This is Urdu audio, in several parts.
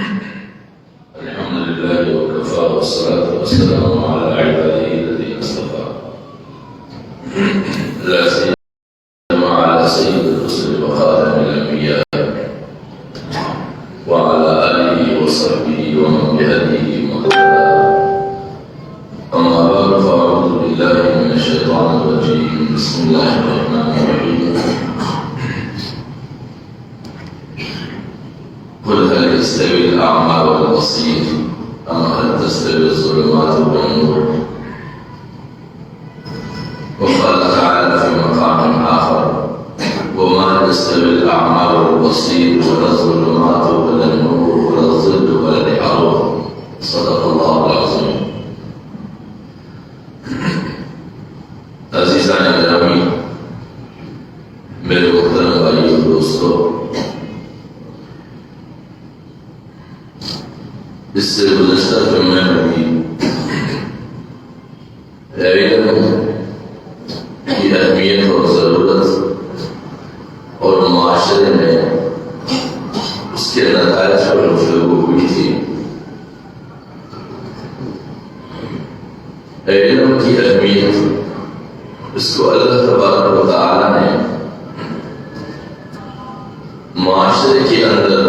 الحمد لله وكفى والصلاة والسلام على عباده الذين اصطفى لا سيما على سيد الرسل وخاتم الأنبياء وعلى آله وصحبه ومن بهديه مهتدى. أما بعد فأعوذ بالله من الشيطان الرجيم. بسم الله الرحمن الرحيم. قل هل يستوي الأعمى والبصير أم هل تستوي الظلمات والنور؟ وقال تعالى في مقام آخر: وما يستوي الأعمى والبصير ولا الظلمات ولا النور ولا الظل ولا الحرور. صدق الله العظيم. عزیزان گرامی، میرے محترم بھائیو اور دوستو، اس سے گزشتہ جمعے میں بھی علم کی اہمیت اور ضرورت اور معاشرے میں اس کے نتائج پر گفتگو ہوئی تھی۔ علم کی اہمیت، اس کو اللہ تبارک و تعالی نے معاشرے کے اندر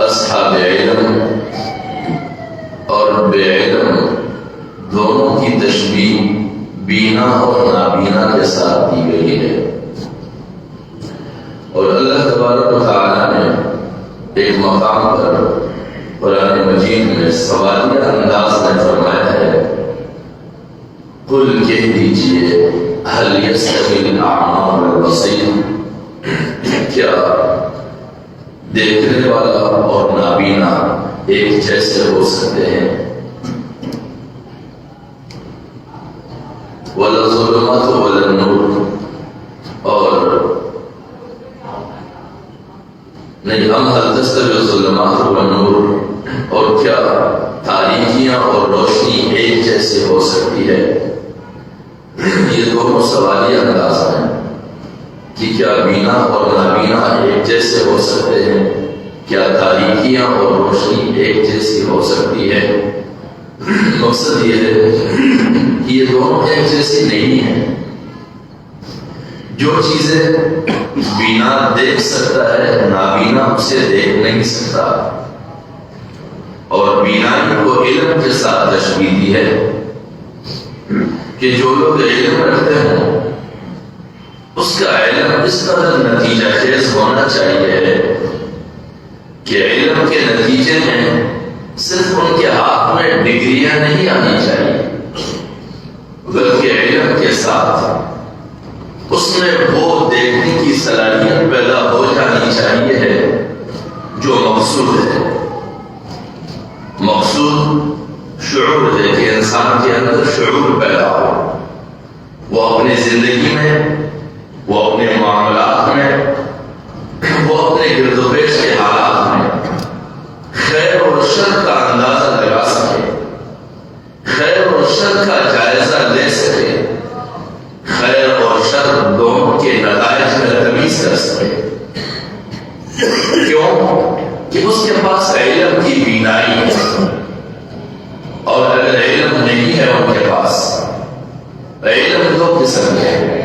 اصحاب علم اور بے علم دونوں کی تشبیہ بینا اور نابینا کے ساتھ دی گئی ہے، اور اللہ تبارک و تعالی نے ایک مقام پر قرآن مجید میں سوالیہ انداز میں فرمایا ہے: قل کہہ دیجئے هل يستوي الأعمى والبصير، کیا دیکھنے والا اور نابینا ایک جیسے ہو سکتے ہیں؟ وَلَا الظُّلُمَاتُ وَلَا النُّورُ، اور نہیں، أَمْ هَلْ تَسْتَوِي الظُّلُمَاتُ وَالنُّورُ، اور کیا تاریکیاں اور روشنی ایک جیسے ہو سکتی ہے؟ یہ دونوں سوالیہ انداز ہیں کہ کیا بینا اور نابینا ایک جیسے ہو سکتے ہیں، کیا تاریکیاں اور روشنی ایک جیسی ہو سکتی ہے؟ مقصد یہ ہے کہ یہ دونوں ایک جیسی نہیں ہیں۔ جو چیزیں بینا دیکھ سکتا ہے، نابینا اسے دیکھ نہیں سکتا، اور بینائی کو علم کے ساتھ تشبیہ دی ہے کہ جو لوگ علم رکھتے ہوں اس کا علم اس قدر نتیجہ خیز ہونا چاہیے کہ علم کے نتیجے میں صرف ان کے ہاتھ میں ڈگریاں نہیں آنی چاہیے، بلکہ علم کے ساتھ اس میں وہ دیکھنے کی صلاحیت پیدا ہو جانی چاہیے ہے جو مقصود ہے۔ مقصود شعور ہے کہ انسان کے اندر شعور پیدا ہو، وہ اپنی زندگی میں، وہ اپنے معاملات میں، وہ اپنے گرد و پیش کے حالات میں خیر اور شر کا اندازہ لگا سکے، خیر اور شر کا جائزہ لے سکے، خیر اور شر دونوں کے نتائج میں تمیز کر سکے۔ کیوں؟ کہ اس کے پاس علم کی بینائی ہے، اور اگر علم نہیں ہے ان کے پاس، علم دو قسم کے ہیں،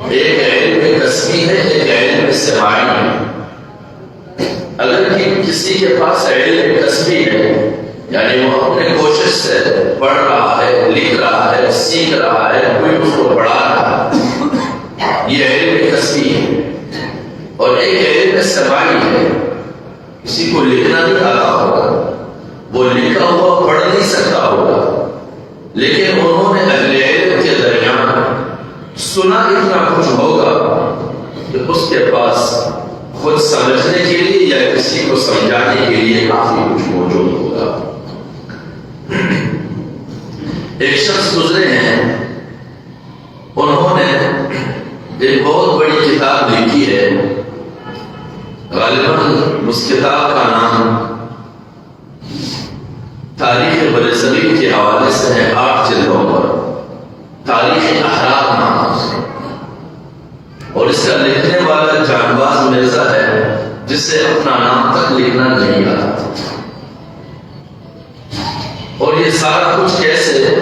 ایک علم کسبی ہے، ایک علم سماعی ہے۔ اگر کسی کے پاس علم کسبی ہے، یعنی وہ اپنے کوشش سے پڑھ رہا ہے، لکھ رہا ہے، سیکھ رہا ہے، کوئی اس کو پڑھا رہا ہے، یہ علم کسبی ہے۔ اور ایک علم سماعی ہے، کسی کو لکھنا نہیں آتا ہوگا، وہ لکھا ہوا پڑھ نہیں سکتا ہوگا، لیکن انہوں نے اہل علم کے درمیان سنا اتنا کچھ ہوگا کہ اس کے پاس خود سمجھنے کے لیے یا کسی کو سمجھانے کے لیے کافی کچھ موجود ہوگا۔ ایک شخص گزرے ہیں، انہوں نے ایک بہت بڑی کتاب لکھی ہے، غالباً اس کتاب کا نام تاریخ برصغیر کے حوالے سے ہے، 8 جلدوں پر، تاریخ احرار نام ہے، اور اس کا لکھنے والا جانباز مرزا ہے، جسے اپنا نام تک لکھنا نہیں آتا، اور یہ سارا کچھ کیسے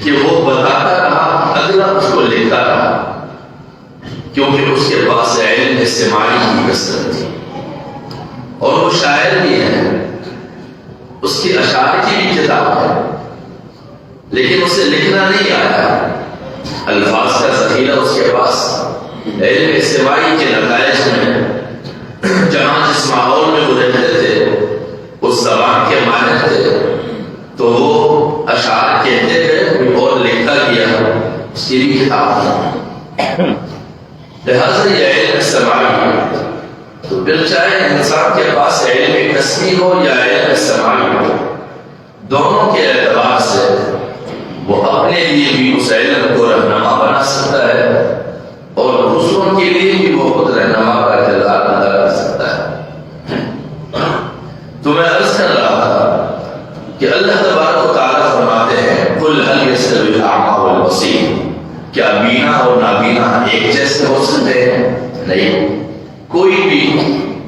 کہ وہ بتاتا رہا، اگلا اس کو لکھتا رہا، کیونکہ اس کے پاس علم استعمالی کی کثرت تھی، اور وہ شاعر بھی ہے، اس کی اشعار کی بھی کتاب ہے، لیکن اسے لکھنا نہیں آیا، الفاظ کا ذخیرہ اس کے پاس علم استماعی کے نتائج میں، جہاں جس ماحول میں وہ رہتے تھے اس زبان کے ماہر تھے، تو وہ اشعار کہتے گئے، کوئی اور لکھتا گیا، اس کی بھی کتاب ہے۔ لہٰذا یہ علم استماعی، تو پھر چاہے انسان کے پاس علم کسبی ہو یا علم استماعی ہو، دونوں کے اعتبار سے وہ اپنے لیے بھی اس علم کو رہنما بنا سکتا ہے، اور دوسروں کے لیے بھی وہ خود رہنما کا کردار ادا کر سکتا ہے۔ تو میں عرض کر رہا تھا کہ اللہ تبارک و تعالیٰ فرماتے ہیں قُلْ هَلْ يَسْتَوِي الْأَعْمَى وَالْبَصِيرُ، کیا بینا اور نابینا ایک جیسے ہو سکتے ہیں؟ نہیں، کوئی بھی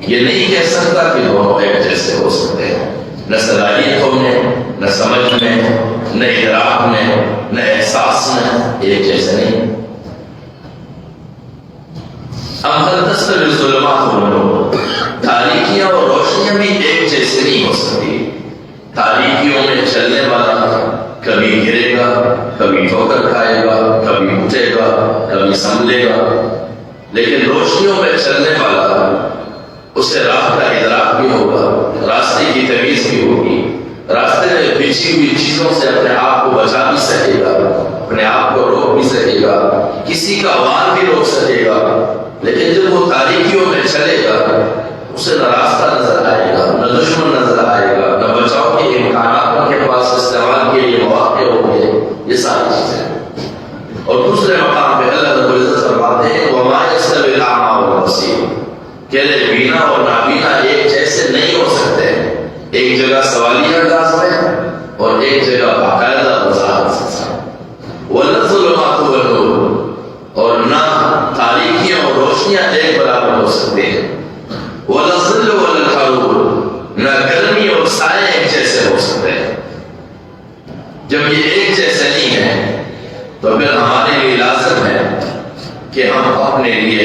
یہ نہیں کہہ سکتا کہ دونوں ایک جیسے ہو سکتے ہیں، نہ صلاحیتوں میں، نہ سمجھ میں، نہ ادراک میں، نہ احساس میں ایک جیسے نہیں۔ اب هل تستوی الظلمات والنور، تاریکیاں اور روشنیاں بھی ایک جیسے نہیں ہو سکتی۔ تاریکیوں میں چلنے والا کبھی گرے گا، کبھی ٹھوکر کھائے گا، کبھی اٹھے گا، کبھی سنبھلے گا، لیکن روشنیوں میں چلنے والا اسے راہ کا ادراک بھی ہوگا، راستے کی تمیز بھی ہوگی، راستے میں بچھی ہوئی چیزوں سے اپنے آپ کو بچا بھی سکے گا، اپنے آپ کو روک بھی سکے گا، کسی کا وار بھی روک سکے گا۔ لیکن جب وہ تاریکیوں میں چلے گا، اسے نہ راستہ نظر آئے گا، نہ دشمن نظر آئے گا، نہ بچاؤ کے امکانات ان کے پاس استعمال کے لیے مواقع ہوں گے، یہ ساری چیزیں۔ اور دوسرے مقام پہ اللہ رب العزت فرماتے ہیں وَمَا يَسْتَوِي الْأَعْمَى وَالْبَصِيرُ، کہ بینا اور نابینا ایک جیسے نہیں ہو سکتے، ایک جگہ سوالیہ انداز میں اور ایک جگہ باقاعدہ وضاحت سے۔ وَلَا الظُّلُمَاتُ وَالنُّورُ، اور نہ تاریکیاں اور روشنیاں ایک برابر ہو سکتے ہیں۔ وَلَا الظِّلُّ وَلَا الْحَرُورُ، نہ گرمی اور سائے ایک جیسے ہو سکتے ہیں۔ جب یہ ایک جیسے نہیں ہے تو پھر ہمارے لیے لازم ہے کہ ہم اپنے لیے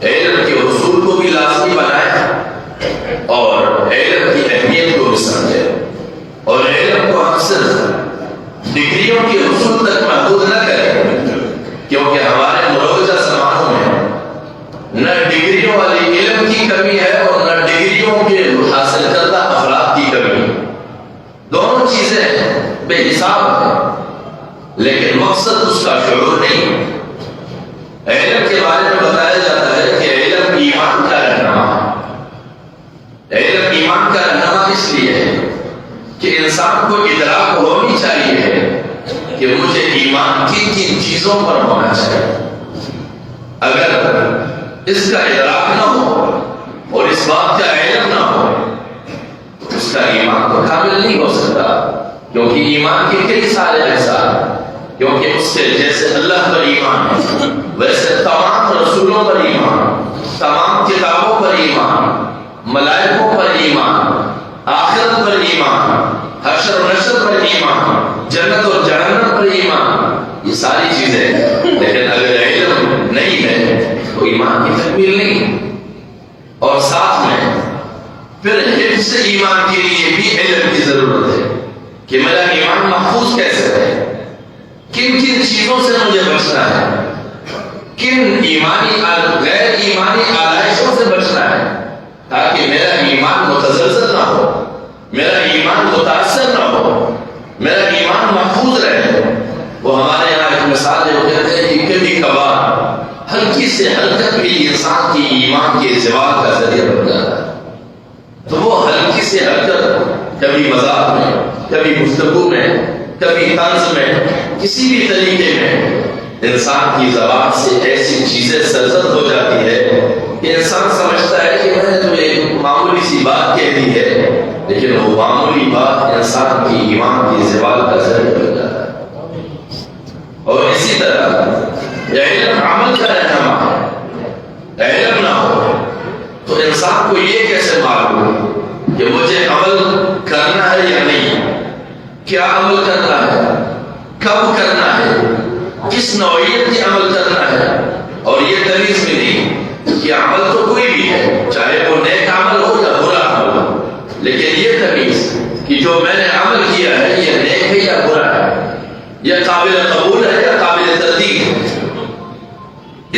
علم کے اصول کو بھی لازمی بنائیں اور علم کی اہمیت کو بھی سمجھیں، اور علم کو ہم صرف ڈگریوں کے اصول تک محدود نہ کریں، کیونکہ ہمارے مروجہ زمانوں میں نہ ڈگریوں والی علم کی کمی ہے اور نہ ڈگریوں کے حاصل کردہ افراد کی کمی، دونوں چیزیں بے حساب ہیں، لیکن مقصد اس کا شعور نہیں۔ علم کے بارے میں بتایا جاتا ہے کہ علم ایمان کا رہنما ہے۔ علم ایمان کا رہنما اس لیے ہے کہ انسان کو ادراک ہونی چاہیے کہ مجھے ایمان کن کن چیزوں پر ہونا چاہیے۔ اگر اس کا ادراک نہ ہو اور اس بات کا علم نہ ہو تو اس کا ایمان تو کامل نہیں ہو سکتا، کیونکہ ایمان کے کئی سارے احسان، کیونکہ اس کے جیسے اللہ پر ایمان ہے ویسے تمام رسولوں پر ایمان، تمام کتابوں پر ایمان، ملائکوں پر ایمان، آخرت پر ایمان، حشر و نشر پر ایمان، جنت اور جہنم پر ایمان، یہ ساری چیزیں۔ لیکن اگر علم نہیں ہے تو ایمان کی تکمیل نہیں، اور ساتھ میں پھر حفظ ایمان کے لیے بھی علم کی ضرورت ہے کہ میرا ایمان محفوظ کیسے ہے، کن کن چیزوں سے مجھے بچنا ہے، کن ایمانی غیر ایمانی آلائشوں سے بچنا ہے، تاکہ میرا ایمان متزلزل نہ ہو، میرا ایمان متاثر نہ ہو، میرا ایمان محفوظ رہے۔ وہ ہمارے یہاں ایک مثال ہے، وہ کہتے ہیں کہ کبھی کبھار ہلکی سے حرکت بھی انسان کی ایمان کے زوال کا ذریعہ بن جاتا ہے۔ تو وہ ہلکی سے حرکت کبھی مذاق میں، کبھی گفتگو میں، کبھی طنز میں، کسی بھی طریقے میں انسان کی زبان سے ایسی چیزیں سرزد ہو جاتی ہے کہ انسان سمجھتا ہے کہ میں نے تو ایک معمولی سی بات کہہ دی ہے، لیکن وہ معمولی بات انسان کی ایمان کی زوال کا ذریعہ بن جاتا ہے۔ اور اسی طرح علم عمل کا رہنما ہے۔ علم نہ ہو تو انسان کو یہ کیسے معلوم کہ مجھے عمل کرنا ہے یا نہیں؟ کیا عمل کرنا ہے، کب کرنا ہے، کس نوعیت کے عمل کرنا ہے؟ اور یہ تمیز بھی نہیں کہ عمل تو کوئی بھی ہے، چاہے وہ نیک عمل ہو یا برا عمل ہو، لیکن یہ تمیز کہ جو میں نے عمل کیا ہے یہ نیک ہے یا برا ہے، یا قابل قبول ہے یا قابل تردید ہے،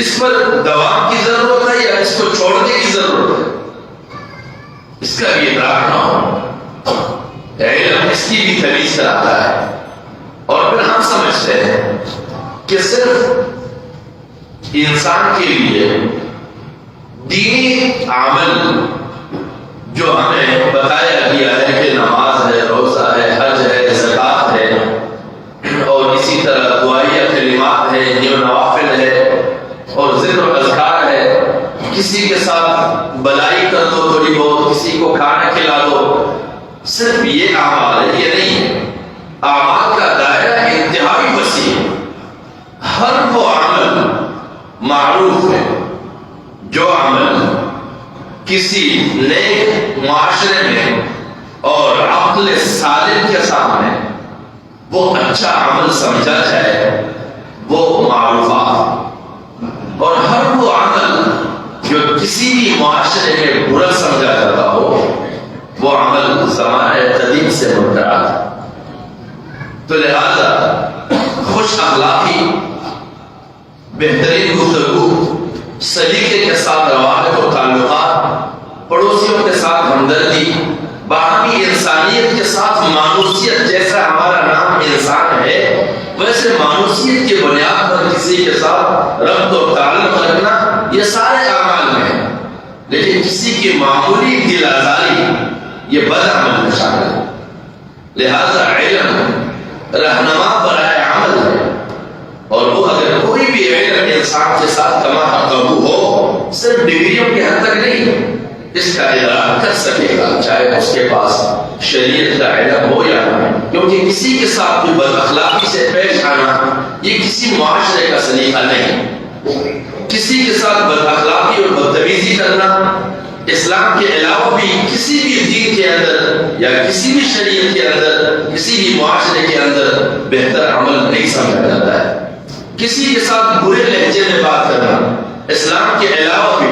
اس پر دوام کی ضرورت ہے یا اس کو چھوڑنے کی ضرورت ہے، اس کا بھی ادراک نہ ہو۔ علم اس کی بھی تمیز کراتا ہے۔ اور پھر ہم سمجھتے ہیں کہ صرف انسان کے لیے دینی عمل جو ہمیں بتایا گیا ہے کہ نماز ہے، روزہ ہے، حج ہے، زکوٰۃ ہے، اور اسی طرح دعائیہ کلمات ہے، نوافل ہے، اور ذکر و اذکار ہے، کسی کے ساتھ بلائی کر دو تھوڑی بہت، کسی کو کھانا کھلا دو، صرف یہ اعمال ہے، یہ نہیں ہے۔ اعمال کا دائرہ انتہائی وسیع ہے۔ ہر وہ عمل معروف ہے جو عمل کسی نیک معاشرے میں اور عقل سالم کے سامنے وہ اچھا عمل سمجھا جائے، وہ معروفات، اور ہر وہ عمل جو کسی بھی معاشرے میں برا سمجھا جاتا ہو وہ عمل زمانہ قدیم سے برقرار ہے۔ تو لہذا خوش اخلاقی، بہترین گفتگو، سلیقے کے ساتھ روابط و تعلقات، پڑوسیوں کے ساتھ ہمدردی، باہمی انسانیت کے ساتھ مانوسیت، جیسا ہمارا نام انسان ہے ویسے مانوسیت کی بنیاد پر کسی کے ساتھ ربط و تعلق رکھنا، یہ سارے اعمال میں ہیں۔ لیکن کسی کی معمولی دل آزاری یہ بد عمل میں شامل ہے۔ لہذا علم رہنما برائے عمل ہے، اور وہ اگر کوئی بھی علم انسان کے ساتھ کما قابو ہو، صرف ڈگریوں کے حد تک نہیں، اس کا ادراک کر سکے گا، چاہے اس کے پاس شریعت کا علم ہو یا نہ، کیونکہ کسی کے ساتھ بھی بد اخلاقی سے پیش آنا یہ کسی معاشرے کا سلیقہ نہیں۔ کسی کے ساتھ بد اخلاقی اور بدتمیزی کرنا اسلام کے علاوہ بھی کسی بھی دین کے اندر یا کسی بھی شریعت کے اندر، کسی بھی معاشرے کے اندر بہتر عمل نہیں سمجھا جاتا ہے۔ کسی کے ساتھ برے لہجے میں بات کرنا اسلام کے علاوہ بھی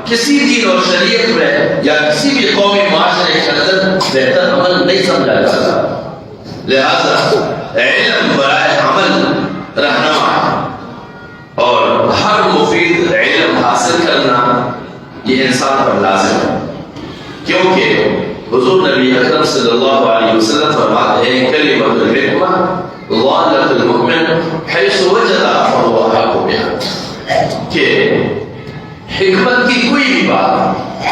کسی دین اور شریعت میں یا کسی بھی قومی معاشرے کے اندر بہتر عمل نہیں سمجھا جاتا۔ لہذا علم برائے عمل رہنما ہے، اور ہر مفید علم حاصل کرنا یہ انسان پر لازم ہے، کیونکہ حضور نبی اکرم صلی اللہ علیہ وسلم فرماتے ہیں کلمۃ الحکمہ ضالۃ المؤمن حیث وجدها فهو احق بها، کہ حکمت کی کوئی بھی بات،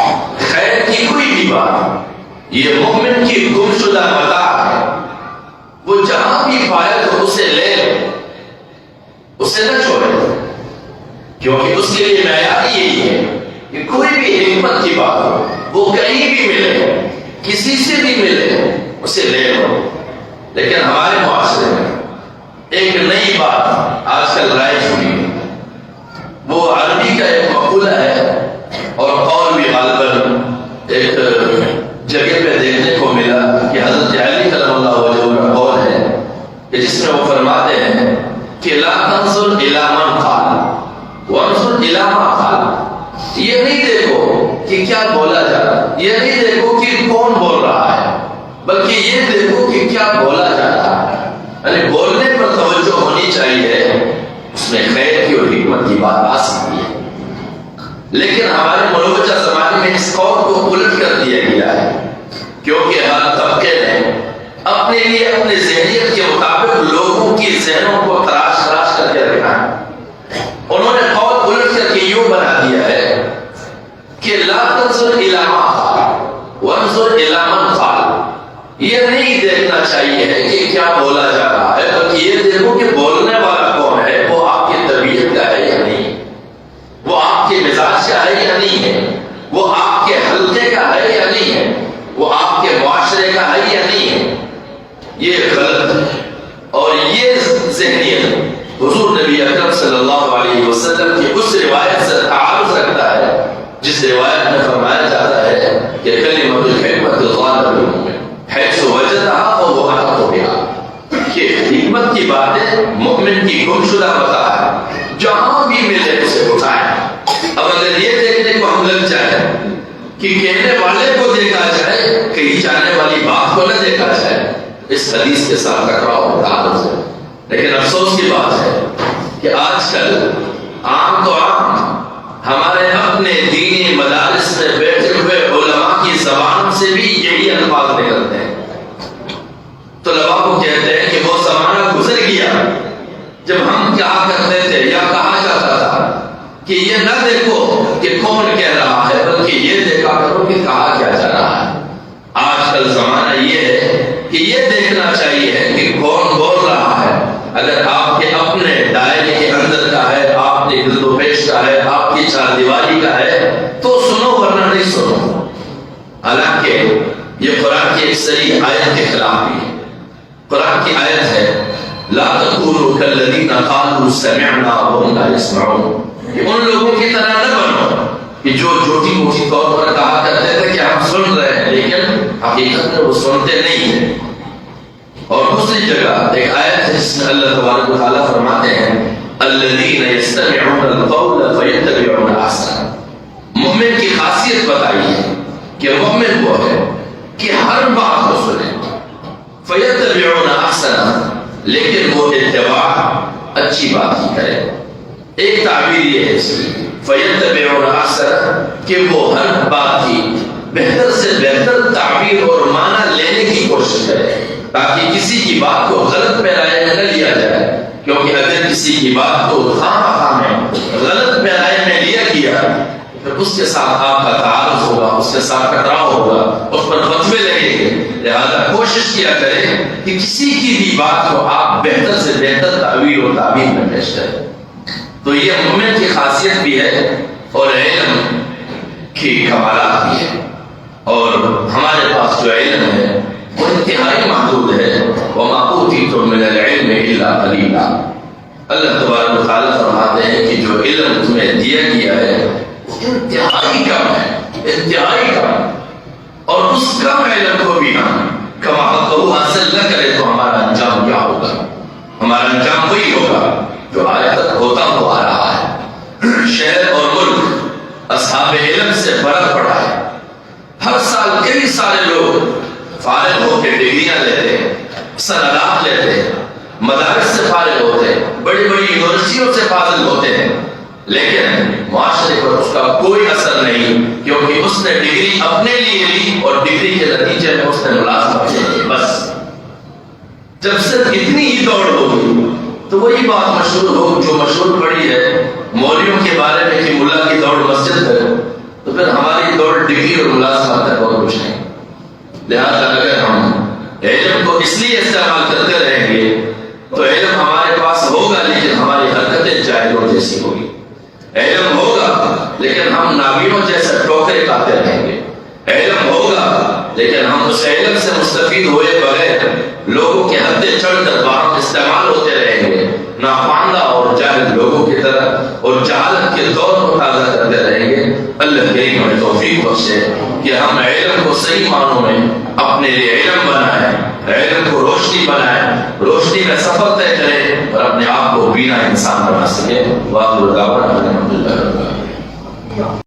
خیر کی کوئی بھی بات، یہ مومن کی گمشدہ متاع ہے، وہ جہاں بھی پائے تو اسے لے لے، اسے نہ چھوڑے، کیونکہ اس کے لیے معیار یہی ہے کہ کوئی بھی حکمت کی بات ہو، وہ کہیں بھی ملے، کسی سے بھی ملے، اسے لے لو۔ لیکن ہمارے معاشرے میں ایک نئی بات آج کل رائج ہوئی ہے، وہ عربی کا ایک مقولہ ہے، اور قول بھی غالباً ایک جگہ پہ دیکھنے کو ملا کہ حضرت علی کرم اللہ وجہہ کا قول ہے، کہ جس میں وہ فرماتے ہیں کہ لا تنظر الی من قال وانظر الی ما قال، یہ نہیں دیکھو کہ کیا بولا جا رہا ہے، یہ نہیں دیکھو کہ کون بول رہا ہے، بلکہ یہ دیکھو کہ کیا بولا جا رہا ہے۔ یعنی بولنے پر توجہ ہونی چاہیے، اس میں خیر کی اور حکمت کی بات آ سکتی ہے۔ لیکن ہمارے مروجہ زمانے میں اس قول کو الٹ کر دیا گیا ہے، کیونکہ ہر طبقے نے اپنے لیے اپنے ذہنیت کے مطابق لوگوں کی ذہنوں کو تراش تراش کر کے رکھا ہے۔ انہوں نے قول الٹ کر کے یوں بنا دیا ہے کہ لا تنظر الی ما قال وانظر الی من قال، یہ نہیں دیکھنا چاہیے کہ کیا بولا جا رہا ہے، بلکہ یہ دیکھو کہ بولنے والا کون ہے، وہ آپ کی طبیعت کا ہے یا نہیں، وہ آپ کے مزاج کا ہے یا نہیں ہے، وہ آپ کے حلقے کا ہے یا نہیں ہے، وہ آپ کے معاشرے کا ہے یا نہیں ہے۔ یہ غلط ہے، اور یہ ذہنیت حضور نبی اکرم صلی اللہ علیہ وسلم کی اس روایت سے تعارض رکھتا ہے جس روایت میں فرمایا جاتا ہے کہ کلمۃ الحکمت غالب المؤمن حیث وجدها فهو احق بها، کہ حکمت کی باتیں مومن کی گمشدہ بتا ہے، جہاں بھی ملے اسے اٹھائیں۔ اب اگر یہ دیکھنے کو ہم لگ جائیں کہ کہنے والے کو دیکھا جائے، کہی جانے والی بات کو نہ دیکھا جائے، اس حدیث کے ساتھ ٹکراؤ ہوتا ہے۔ لیکن افسوس کی بات ہے کہ آج کل عام تو عام ہمارے اپنے دینی مدارس میں بیٹھے ہوئے علماء کی زبان سے بھی یہی الفاظ نکلتے ہیں۔ طلباء کو کہتے ہیں کہ وہ زمانہ گزر گیا جب ہم کہا کرتے تھے یا کہا جاتا تھا کہ یہ نہ دیکھو کہ کون کہہ رہا ہے، بلکہ یہ دیکھا کرو کہ کہا کیا جا رہا ہے۔ آج کل زمانہ یہ ہے کہ یہ دیکھنا چاہیے کہ کون بول رہا ہے۔ اگر آپ کے اپنے دائرے کے اندر کا ہے، آپ کے گرد و پیش کا ہے، آپ کی چار دیواری کا ہے تو سنو، ورنہ نہیں سنو۔ حالانکہ یہ قرآن کی ایک صریح آیت کے خلاف بھی ہے۔ قرآن کی آیت ہے لا تکونوا کالذین قالوا سمعنا وهم لا يسمعون، کہ ان لوگوں کی طرح نہ بنو کہ جو جھوٹی موٹی طور پر کہا کرتے تھے کہ ہم سن رہے ہیں، لیکن حقیقت میں وہ سنتے نہیں ہیں۔ اور دوسری جگہ ایک آیت ہے جس میں اللہ تبارک و تعالیٰ فرماتے ہیں الذین یستمعون القول فیتبعون احسنہ۔ مومن کی خاصیت بتائی ہے کہ مومن وہ ہے کہ ہر بات کو سنے، فیتبعون احسنہ، لیکن وہ اتباع اچھی بات ہی کرے۔ ایک تعبیر یہ ہے اس کی فیتبعون احسنہ کہ وہ ہر بات کی بہتر سے بہتر تعبیر اور معنی لینے کی کوشش کرے، تاکہ کسی کی بات کو غلط پیرائے میں نہ لیا جائے، کیونکہ اگر کسی کی بات کو خواہ میں غلط پیرائے میں لیا گیا پھر اس کے ساتھ آپ کا تعارض ہوگا، اس کے ساتھ ٹکراؤ ہوگا، اس پر فتوے لگیں گے۔ لہذا کوشش کیا کریں کہ کسی کی بھی بات کو آپ بہتر سے بہتر تعبیر و تعبیر میں پیش کریں۔ تو یہ مومن کی خاصیت بھی ہے اور علم کی کمالات بھی ہے۔ اور ہمارے پاس جو علم ہے وہ انتہائی محدود ہے۔ وَمَا أُوتِيتُم مِّنَ الْعِلْمِ إِلَّا قَلِيلًا۔ اللہ تبارک و تعالیٰ فرماتے ہیں کہ جو علم تمہیں دیا گیا ہے انتہائی کم ہے، انتہائی کم، اور اس کم علم کو بھی ہم کما حقہ حاصل نہ کرے تو ہمارا انجام کیا ہوگا؟ ہمارا انجام وہی ہوگا جو آج تک ہوتا ہوا آ رہا ہے۔ شہر اور ملک اصحاب علم سے فرق پڑا ہے۔ ہر سال کئی سارے لوگ فارغ ہو کے ڈگریاں لیتے ہیں، سندات لیتے ہیں، مدارس سے فارغ ہوتے ہیں، بڑی بڑی یونیورسٹیوں سے فاضل ہوتے ہیں، لیکن معاشرے پر اس کا کوئی اثر نہیں، کیونکہ اس نے ڈگری اپنے لیے لی اور ڈگری کے نتیجے میں اس نے ملازمت لی۔ بس جب صرف اتنی ہی دوڑ ہوگی تو وہی بات مشہور ہو جو مشہور پڑی ہے مولویوں کے بارے میں کہ ملا کی دوڑ مسجد ہے، تو پھر ہماری دوڑ ڈگری اور ملازمت ہے اور کچھ نہیں۔ لہذا اگر ہم علم کو اس لیے استعمال کرتے رہیں گے تو علم ہمارے پاس ہوگا لیکن ہماری حرکتیں جاہلوں جیسی ہوگی۔ علم ہوگا لیکن ہم نابینوں جیسے ٹوکرے کھاتے رہیں گے۔ علم ہوگا لیکن ہم اس علم سے مستفید ہوئے بغیر لوگوں کے حدیں چڑھ کر باہم استعمال ہوتے رہیں گے، ناخواندہ اور جاہل لوگوں کی طرح، اور جہالت کے دور کو تازہ کرتے رہیں گے۔ اللہ کریم ہمیں توفیق بخشے کہ ہم علم کو صحیح معنوں میں اپنے لیے علم بنائیں، علم کو روشنی بنائیں، روشنی میں سفر طے کریں اور اپنے آپ کو بینا انسان بنا سکے۔ وآخر دعوانا الحمدللہ رب العالمین۔